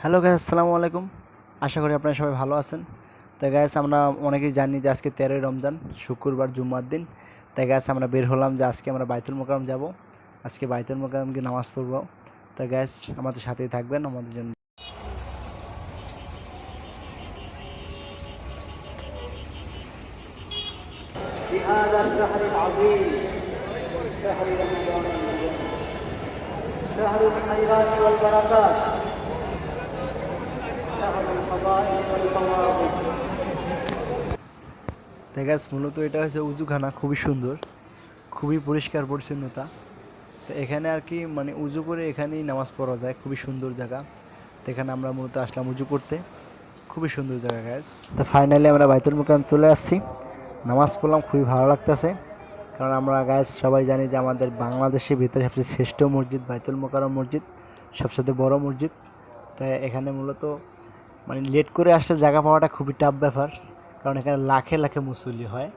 Hello guys, আসসালামু আলাইকুম। আশা করি আপনারা সবাই ভালো আছেন। তো গাইস, আমরা অনেকেই জানি যে আজকে 13ই রমজান, শুক্রবার জুম্মার দিন। তাই গাইস, আমরা বের হলাম যে আজকে আমরা বাইতুল মোকাররম যাব। আজকে বাইতুল মোকাররম গিয়ে নামাজ পড়ব। তো গাইস, আমাদের সাথেই থাকবেন আমাদের জন্য। في هذا الشهر العظيم شهر رمضان المبارك شهر الخيرات والبركات شهر الفضائل والفواضل। তাই গাইস, মূলত এটা হচ্ছে উজুখানা, খুবই সুন্দর, খুবই পরিষ্কার পরিচ্ছন্নতা। তো এখানে আর কি মানে উজু করে এখানেই নামাজ পড়া যায়, খুবই সুন্দর জায়গা। তো এখানে আমরা মূলত আসলাম উজু করতে, খুবই সুন্দর জায়গা গাইস। তো ফাইনালি আমরা বাইতুল মোকাররম চলে আসছি, নামাজ পড়লাম, খুবই ভালো লাগতেছে। কারণ আমরা গাইস সবাই জানি যে আমাদের বাংলাদেশের ভিতরে সবচেয়ে শ্রেষ্ঠ মসজিদ বাইতুল মোকাররম মসজিদ, সবচেয়ে বড় মসজিদ। তাই এখানে মূলত মানে লেট করে আসলে জায়গা পাওয়াটা খুবই টাফ ব্যাপার, কারণ এখানে লাখে লাখে মুসল্লি হয়।